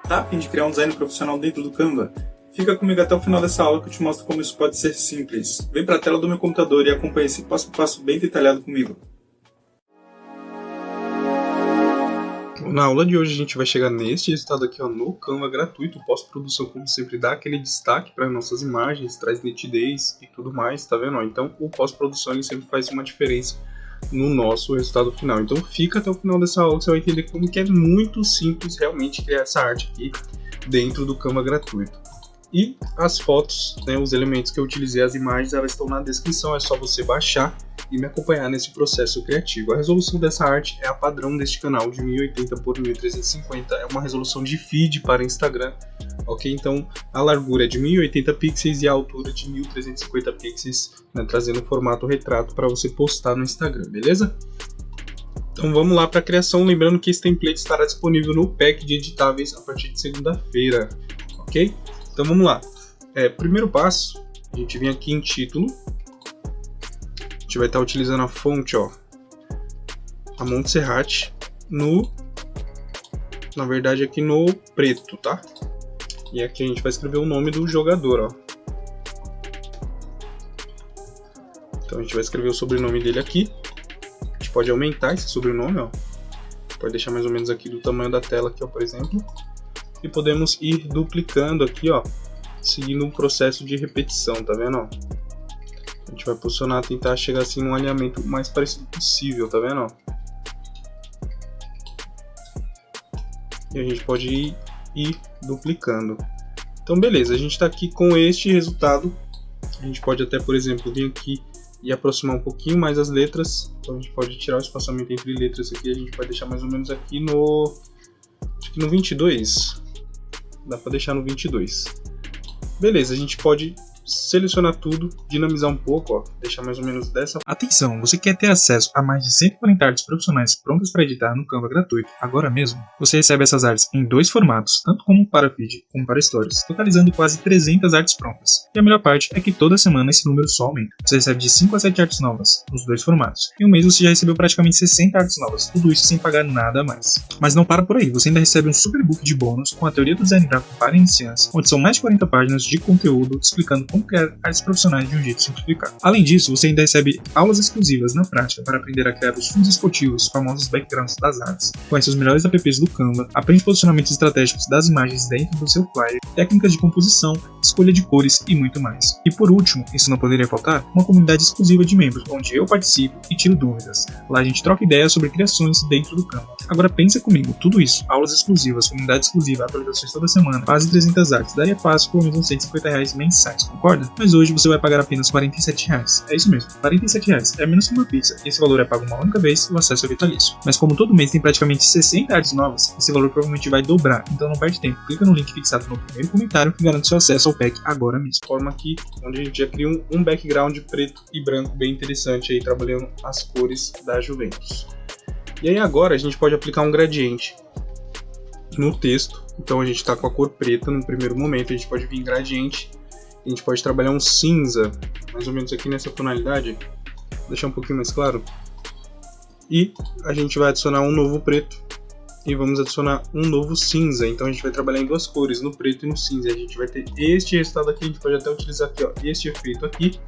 Tá a fim de criar um design profissional dentro do Canva? Fica comigo até o final dessa aula que eu te mostro como isso pode ser simples. Vem para a tela do meu computador e acompanhe esse passo a passo bem detalhado comigo. Na aula de hoje a gente vai chegar neste resultado aqui no Canva gratuito. Pós-produção, como sempre, dá aquele destaque para nossas imagens, traz nitidez e tudo mais, tá vendo? Então o pós-produção ele sempre faz uma diferença no nosso resultado final. Então fica até o final dessa aula que você vai entender como que é muito simples realmente criar essa arte aqui dentro do Canva gratuito. E as fotos, né, os elementos que eu utilizei, as imagens, elas estão na descrição, é só você baixar e me acompanhar nesse processo criativo. A resolução dessa arte é a padrão deste canal, de 1080 por 1350, é uma resolução de feed para Instagram, ok? Então a largura é de 1080 pixels e a altura de 1350 pixels, né, trazendo um formato retrato para você postar no Instagram, beleza? Então vamos lá para a criação, lembrando que esse template estará disponível no pack de editáveis a partir de segunda-feira, ok? Então vamos lá. Primeiro passo, a gente vem aqui em título. A gente vai estar utilizando a fonte, ó, a Montserrat, na verdade aqui no preto, tá? E aqui a gente vai escrever o nome do jogador, ó. Então a gente vai escrever o sobrenome dele aqui. A gente pode aumentar esse sobrenome, ó. Pode deixar mais ou menos aqui do tamanho da tela aqui, ó, por exemplo. E podemos ir duplicando aqui, ó, seguindo um processo de repetição, tá vendo, ó? A gente vai posicionar, tentar chegar assim num alinhamento mais parecido possível, tá vendo, ó? E a gente pode ir duplicando. Então beleza, a gente está aqui com este resultado. A gente pode até, por exemplo, vir aqui e aproximar um pouquinho mais as letras. Então a gente pode tirar o espaçamento entre letras aqui, a gente vai deixar mais ou menos aqui acho que no 22. Dá para deixar no 22. Beleza, a gente pode selecionar tudo, dinamizar um pouco, ó, deixar mais ou menos dessa. Atenção, você quer ter acesso a mais de 140 artes profissionais prontas para editar no Canva gratuito agora mesmo? Você recebe essas artes em dois formatos, tanto como para feed como para stories, totalizando quase 300 artes prontas. E a melhor parte é que toda semana esse número só aumenta. Você recebe de 5 a 7 artes novas, nos dois formatos. Em um mês você já recebeu praticamente 60 artes novas, tudo isso sem pagar nada a mais. Mas não para por aí, você ainda recebe um super book de bônus com a teoria do design gráfico para iniciantes, onde são mais de 40 páginas de conteúdo explicando como criar artes profissionais de um jeito simplificado. Além disso, você ainda recebe aulas exclusivas na prática para aprender a criar os fundos esportivos, os famosos backgrounds das artes, conhece os melhores apps do Canva, aprende posicionamentos estratégicos das imagens dentro do seu flyer, técnicas de composição, escolha de cores e muito mais. E por último, isso não poderia faltar, uma comunidade exclusiva de membros, onde eu participo e tiro dúvidas. Lá a gente troca ideias sobre criações dentro do Canva. Agora pensa comigo, tudo isso, aulas exclusivas, comunidade exclusiva, atualizações toda semana, quase 300 artes, daria fácil por menos uns R$150 mensais, concorda? Mas hoje você vai pagar apenas R$47. É isso mesmo, R$47. É menos que uma pizza. Esse valor é pago uma única vez e o acesso é vitalício. Mas como todo mês tem praticamente 60 artes novas, esse valor provavelmente vai dobrar. Então não perde tempo. Clica no link fixado no primeiro comentário e garante seu acesso ao pack agora mesmo. Forma aqui, onde a gente já cria um background preto e branco bem interessante aí, trabalhando as cores da Juventus. E aí agora a gente pode aplicar um gradiente no texto. Então a gente está com a cor preta no primeiro momento, a gente pode vir em gradiente. A gente pode trabalhar um cinza, mais ou menos aqui nessa tonalidade, vou deixar um pouquinho mais claro. E a gente vai adicionar um novo preto e vamos adicionar um novo cinza. Então a gente vai trabalhar em duas cores, no preto e no cinza. E a gente vai ter este resultado aqui, a gente pode até utilizar aqui, ó, este efeito aqui,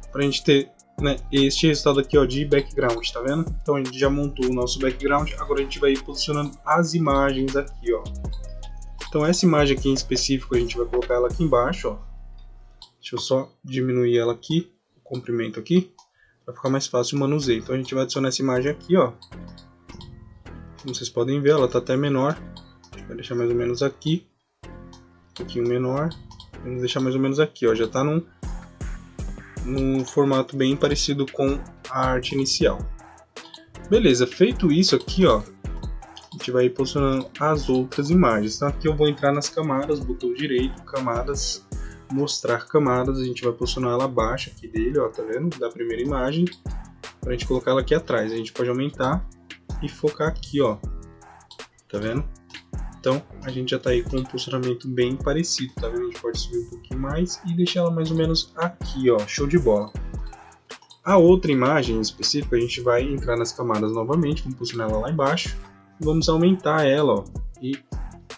para a gente ter, né, este resultado aqui, ó, de background, tá vendo? Então a gente já montou o nosso background, agora a gente vai ir posicionando as imagens aqui, ó. Então essa imagem aqui em específico a gente vai colocar ela aqui embaixo, ó. Deixa eu só diminuir ela aqui, o comprimento aqui, para ficar mais fácil o manuseio. Então a gente vai adicionar essa imagem aqui, ó. Como vocês podem ver, ela está até menor. A gente vai deixar mais ou menos aqui, um pouquinho menor. Vamos deixar mais ou menos aqui, ó. Já está num formato bem parecido com a arte inicial. Beleza, feito isso aqui, ó, a gente vai ir posicionando as outras imagens. Então aqui eu vou entrar nas camadas, botão direito, camadas, mostrar camadas, a gente vai posicionar ela abaixo aqui dele, ó, tá vendo? Da primeira imagem, para a gente colocar ela aqui atrás. A gente pode aumentar e focar aqui, ó, tá vendo? Então a gente já tá aí com um posicionamento bem parecido, tá vendo? A gente pode subir um pouquinho mais e deixar ela mais ou menos aqui, ó, show de bola. A outra imagem específica a gente vai entrar nas camadas novamente, vamos posicionar ela lá embaixo e vamos aumentar ela, ó, e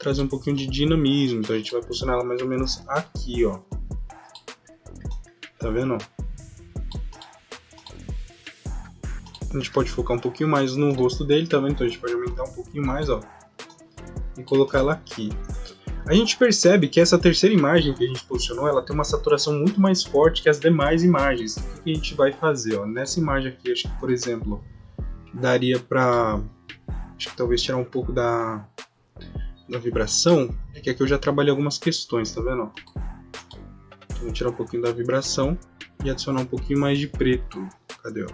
trazer um pouquinho de dinamismo. Então a gente vai posicionar ela mais ou menos aqui, ó. Tá vendo? A gente pode focar um pouquinho mais no rosto dele, tá vendo? Então a gente pode aumentar um pouquinho mais, ó. E colocar ela aqui. A gente percebe que essa terceira imagem que a gente posicionou, ela tem uma saturação muito mais forte que as demais imagens. O que a gente vai fazer, ó? Nessa imagem aqui, acho que, por exemplo, daria pra... acho que talvez tirar um pouco da vibração. É que aqui eu já trabalhei algumas questões, tá vendo? Então, vou tirar um pouquinho da vibração e adicionar um pouquinho mais de preto. Cadê, ó?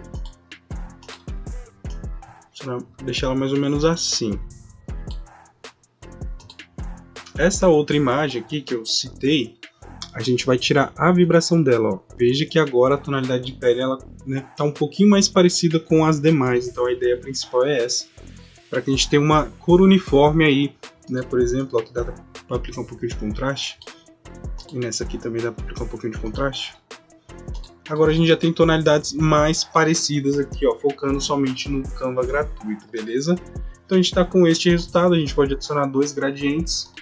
Deixar ela mais ou menos assim. Essa outra imagem aqui que eu citei, a gente vai tirar a vibração dela, ó. Veja que agora a tonalidade de pele ela, né, tá um pouquinho mais parecida com as demais, então a ideia principal é essa, para que a gente tenha uma cor uniforme aí, né? Por exemplo, ó, que dá para aplicar um pouquinho de contraste, e nessa aqui também dá para aplicar um pouquinho de contraste. Agora a gente já tem tonalidades mais parecidas aqui, ó, focando somente no Canva gratuito, beleza? Então a gente está com este resultado, a gente pode adicionar 2 gradientes.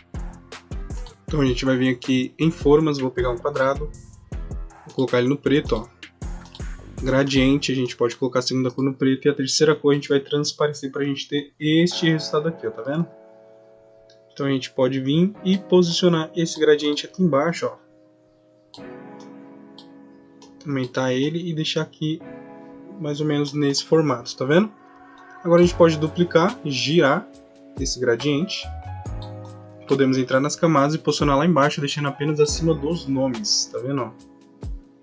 Então a gente vai vir aqui em formas, vou pegar um quadrado, vou colocar ele no preto, ó. Gradiente, a gente pode colocar a segunda cor no preto e a terceira cor a gente vai transparecer para a gente ter este resultado aqui, ó, tá vendo? Então a gente pode vir e posicionar esse gradiente aqui embaixo, ó. Aumentar ele e deixar aqui mais ou menos nesse formato, tá vendo? Agora a gente pode duplicar, girar esse gradiente. Podemos entrar nas camadas e posicionar lá embaixo, deixando apenas acima dos nomes, tá vendo? Ó?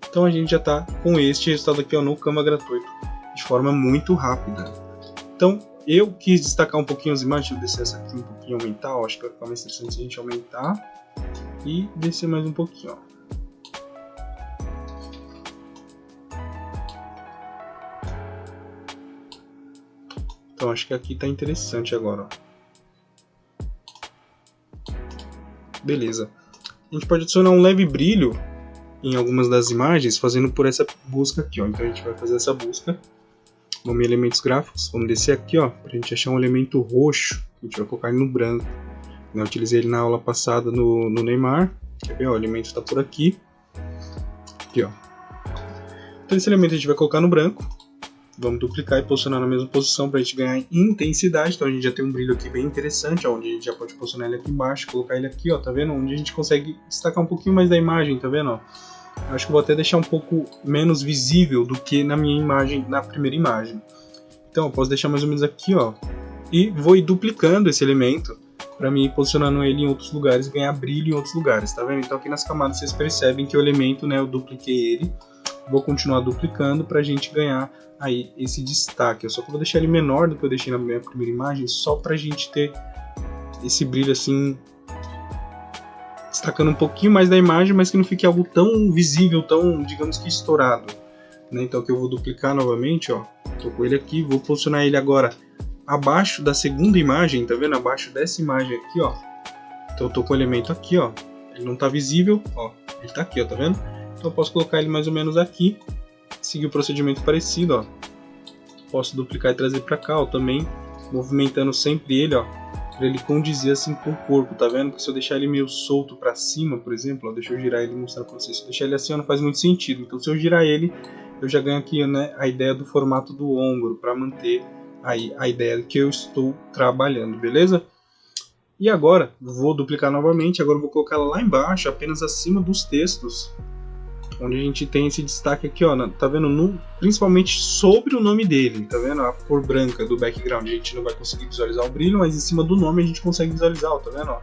Então a gente já está com este resultado aqui, ó, no Canva gratuito, de forma muito rápida. Então eu quis destacar um pouquinho as imagens, deixa eu descer essa aqui um pouquinho, aumentar, ó, acho que vai ficar mais interessante se a gente aumentar e descer mais um pouquinho, ó. Então acho que aqui está interessante agora, ó. Beleza. A gente pode adicionar um leve brilho em algumas das imagens, fazendo por essa busca aqui, ó. Então a gente vai fazer essa busca. Vamos em elementos gráficos, vamos descer aqui, ó, para a gente achar um elemento roxo. A gente vai colocar ele no branco. Eu utilizei ele na aula passada no Neymar. Quer ver, ó, o elemento está por aqui. Aqui, ó. Então esse elemento a gente vai colocar no branco. Vamos duplicar e posicionar na mesma posição para a gente ganhar intensidade. Então a gente já tem um brilho aqui bem interessante, ó, onde a gente já pode posicionar ele aqui embaixo, colocar ele aqui, ó, tá vendo? Onde a gente consegue destacar um pouquinho mais da imagem, tá vendo? Ó? Acho que vou até deixar um pouco menos visível do que na minha imagem, na primeira imagem. Então eu posso deixar mais ou menos aqui, ó, e vou ir duplicando esse elemento para mim ir posicionando ele em outros lugares e ganhar brilho em outros lugares, tá vendo? Então aqui nas camadas vocês percebem que o elemento, né, eu dupliquei ele. Vou continuar duplicando para a gente ganhar aí esse destaque. Eu só vou deixar ele menor do que eu deixei na minha primeira imagem, só para a gente ter esse brilho assim, destacando um pouquinho mais da imagem, mas que não fique algo tão visível, tão, digamos que estourado, né? Então aqui eu vou duplicar novamente, ó. Tô com ele aqui, vou posicionar ele agora abaixo da segunda imagem, tá vendo? Abaixo dessa imagem aqui, ó. Então eu tô com o elemento aqui, ó. Ele não tá visível, ó. Ele tá aqui, ó, tá vendo? Então eu posso colocar ele mais ou menos aqui, seguir o procedimento parecido, ó. Posso duplicar e trazer para cá, ó, também movimentando sempre ele, ó, para ele condizer assim com o corpo, tá vendo? Porque se eu deixar ele meio solto para cima, por exemplo, ó, deixa eu girar ele e mostrar para vocês. Se eu deixar ele assim, ó, não faz muito sentido. Então se eu girar ele, eu já ganho aqui, né, a ideia do formato do ombro para manter aí a ideia que eu estou trabalhando, beleza? E agora vou duplicar novamente. Agora eu vou colocar ela lá embaixo, apenas acima dos textos, onde a gente tem esse destaque aqui, ó, tá vendo? Principalmente sobre o nome dele, tá vendo? A cor branca do background a gente não vai conseguir visualizar o brilho, mas em cima do nome a gente consegue visualizar, ó, tá vendo? Ó?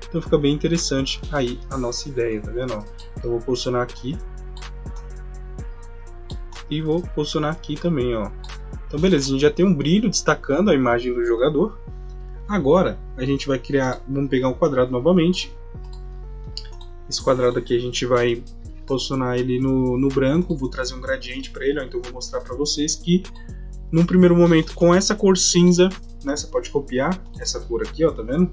Então fica bem interessante aí a nossa ideia, tá vendo? Ó? Então eu vou posicionar aqui e vou posicionar aqui também, ó. Então beleza, a gente já tem um brilho destacando a imagem do jogador. Agora a gente vai criar, vamos pegar um quadrado novamente. Esse quadrado aqui a gente vai posicionar ele no branco, vou trazer um gradiente para ele, ó, então vou mostrar para vocês que num primeiro momento com essa cor cinza, né, você pode copiar essa cor aqui, ó, tá vendo?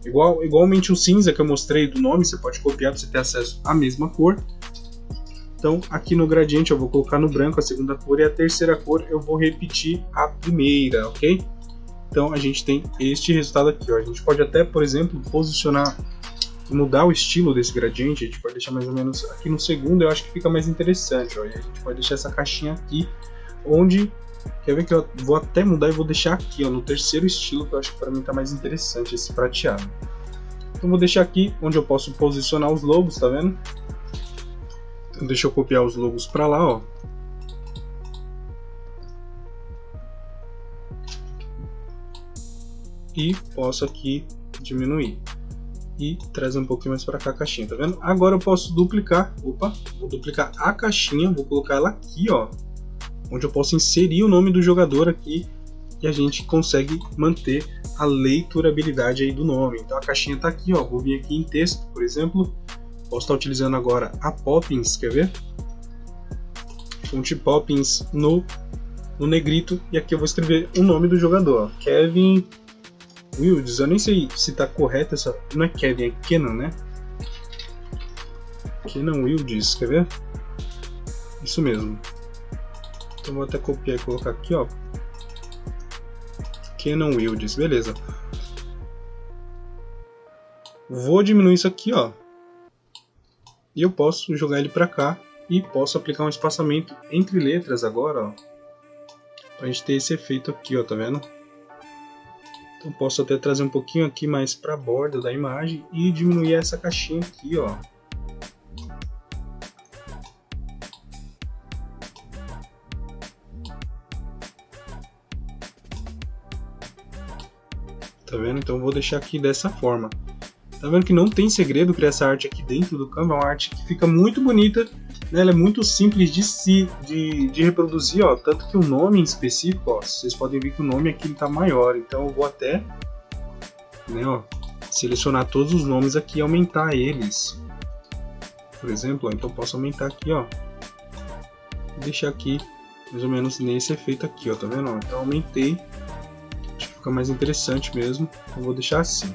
Igualmente o cinza que eu mostrei do nome, você pode copiar para você ter acesso à mesma cor. Então aqui no gradiente eu vou colocar no branco a segunda cor e a terceira cor eu vou repetir a primeira, ok? Então a gente tem este resultado aqui, ó. A gente pode até, por exemplo, posicionar, mudar o estilo desse gradiente. A gente pode deixar mais ou menos aqui no segundo, eu acho que fica mais interessante, ó. E a gente pode deixar essa caixinha aqui, onde, quer ver que eu vou até mudar e vou deixar aqui, ó, no terceiro estilo, que eu acho que para mim tá mais interessante, esse prateado. Então vou deixar aqui, onde eu posso posicionar os logos, tá vendo? Então deixa eu copiar os logos para lá, ó. E posso aqui diminuir e trazer um pouquinho mais para cá a caixinha, tá vendo? Agora eu posso duplicar, vou duplicar a caixinha, vou colocar ela aqui, ó, onde eu posso inserir o nome do jogador aqui e a gente consegue manter a leiturabilidade aí do nome. Então a caixinha tá aqui, ó, vou vir aqui em texto, por exemplo, posso estar utilizando agora a Poppins, quer ver? Fonte Poppins no negrito, e aqui eu vou escrever o nome do jogador, ó, Kevin Wildes. Eu nem sei se tá correto essa. Não é Kevin, é Kenan, né? Kenan Wildes, quer ver? Isso mesmo. Então vou até copiar e colocar aqui, ó. Kenan Wildes, beleza. Vou diminuir isso aqui, ó. E eu posso jogar ele pra cá e posso aplicar um espaçamento entre letras agora, ó. Pra gente ter esse efeito aqui, ó, tá vendo? Então posso até trazer um pouquinho aqui mais para a borda da imagem e diminuir essa caixinha aqui, ó. Tá vendo? Então eu vou deixar aqui dessa forma. Tá vendo que não tem segredo criar essa arte aqui dentro do Canva, é uma arte que fica muito bonita, né? Ela é muito simples de reproduzir, ó. Tanto que o nome em específico, ó, vocês podem ver que o nome aqui está maior, então eu vou até, né, ó, selecionar todos os nomes aqui e aumentar eles. Por exemplo, ó, então posso aumentar aqui, ó, e deixar aqui mais ou menos nesse efeito aqui, ó, tá vendo? Então aumentei, acho que fica mais interessante mesmo, então vou deixar assim.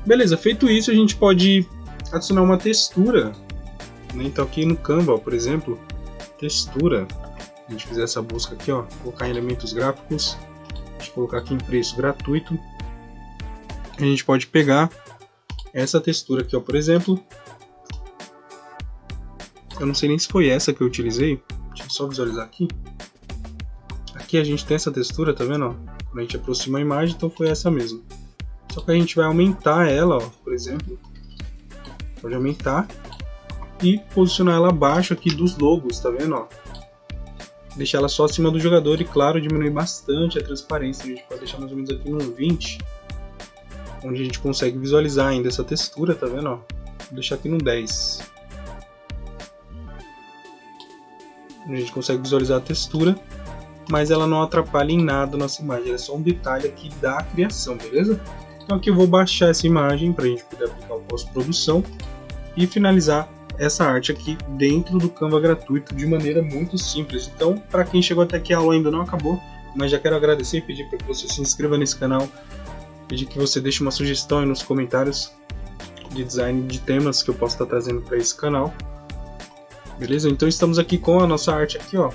Beleza, feito isso a gente pode adicionar uma textura, né? Então aqui no Canva, ó, por exemplo, textura, a gente fizer essa busca aqui, ó, colocar em elementos gráficos, a gente colocar aqui em preço gratuito, a gente pode pegar essa textura aqui, ó, por exemplo, eu não sei nem se foi essa que eu utilizei, deixa eu só visualizar aqui, aqui a gente tem essa textura, tá vendo, ó? Quando a gente aproxima a imagem, então foi essa mesmo. Só que a gente vai aumentar ela, ó, por exemplo, pode aumentar e posicionar ela abaixo aqui dos logos, tá vendo? Ó? Deixar ela só acima do jogador e, claro, diminuir bastante a transparência. A gente pode deixar mais ou menos aqui no 20, onde a gente consegue visualizar ainda essa textura, tá vendo? Ó? Vou deixar aqui no 10. A gente consegue visualizar a textura, mas ela não atrapalha em nada a nossa imagem, é só um detalhe aqui da criação, beleza? Então aqui eu vou baixar essa imagem para a gente poder aplicar o pós-produção e finalizar essa arte aqui dentro do Canva gratuito de maneira muito simples. Então, para quem chegou até aqui, a aula ainda não acabou, mas já quero agradecer e pedir para que você se inscreva nesse canal, pedir que você deixe uma sugestão aí nos comentários de design de temas que eu posso estar trazendo para esse canal. Beleza? Então estamos aqui com a nossa arte aqui, ó,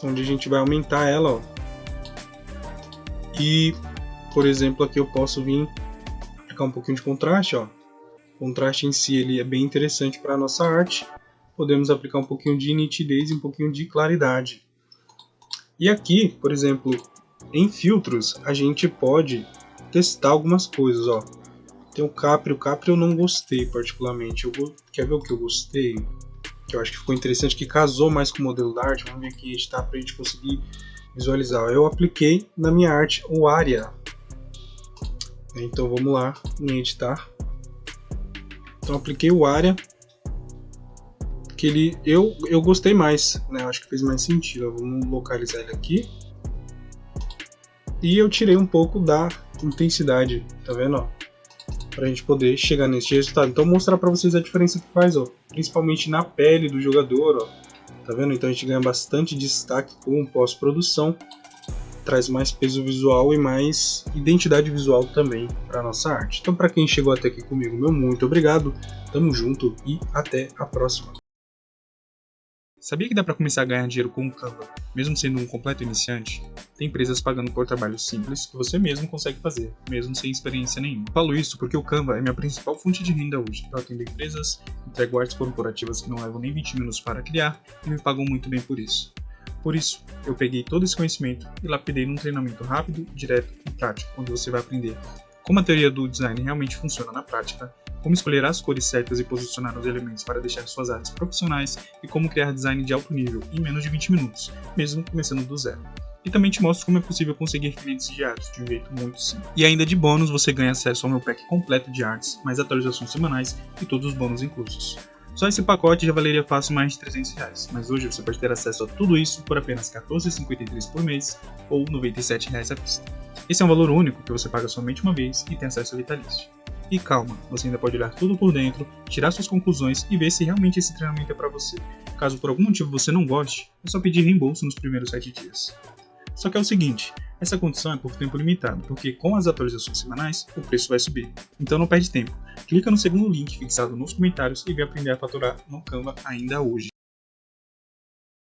onde a gente vai aumentar ela, ó. E, por exemplo, aqui eu posso vir aplicar um pouquinho de contraste, ó. O contraste em si ele é bem interessante para a nossa arte. Podemos aplicar um pouquinho de nitidez e um pouquinho de claridade. E aqui, por exemplo, em filtros, a gente pode testar algumas coisas, ó. Tem o Capri eu não gostei particularmente. Quer ver o que eu gostei? Que eu acho que ficou interessante, que casou mais com o modelo da arte. Vamos ver aqui em editar para a gente conseguir visualizar. Eu apliquei na minha arte o Aria. Então vamos lá em editar. Então apliquei o Aria, que eu gostei mais, né? Eu acho que fez mais sentido. Vamos localizar ele aqui. E eu tirei um pouco da intensidade, tá vendo, ó? Pra gente poder chegar nesse resultado. Então vou mostrar pra vocês a diferença que faz, ó. Principalmente na pele do jogador, ó. Tá vendo? Então a gente ganha bastante destaque com pós-produção. Traz mais peso visual e mais identidade visual também pra nossa arte. Então pra quem chegou até aqui comigo, meu muito obrigado. Tamo junto e até a próxima. Sabia que dá para começar a ganhar dinheiro com o Canva, mesmo sendo um completo iniciante? Tem empresas pagando por trabalhos simples que você mesmo consegue fazer, mesmo sem experiência nenhuma. Falo isso porque o Canva é minha principal fonte de renda hoje. Eu atendo empresas, entrego artes corporativas que não levam nem 20 minutos para criar e me pagam muito bem por isso. Por isso, eu peguei todo esse conhecimento e lapidei num treinamento rápido, direto e prático, onde você vai aprender como a teoria do design realmente funciona na prática, como escolher as cores certas e posicionar os elementos para deixar suas artes profissionais e como criar design de alto nível em menos de 20 minutos, mesmo começando do zero. E também te mostro como é possível conseguir clientes de artes de um jeito muito simples. E ainda de bônus você ganha acesso ao meu pack completo de artes, mais atualizações semanais e todos os bônus inclusos. Só esse pacote já valeria fácil mais de R$300, mas hoje você pode ter acesso a tudo isso por apenas R$14,53 por mês ou R$97 à vista. Esse é um valor único que você paga somente uma vez e tem acesso a vitalício. E calma, você ainda pode olhar tudo por dentro, tirar suas conclusões e ver se realmente esse treinamento é para você. Caso por algum motivo você não goste, é só pedir reembolso nos primeiros 7 dias. Só que é o seguinte, essa condição é por tempo limitado, porque com as atualizações semanais, o preço vai subir. Então não perde tempo, clica no segundo link fixado nos comentários e vem aprender a faturar no Canva ainda hoje.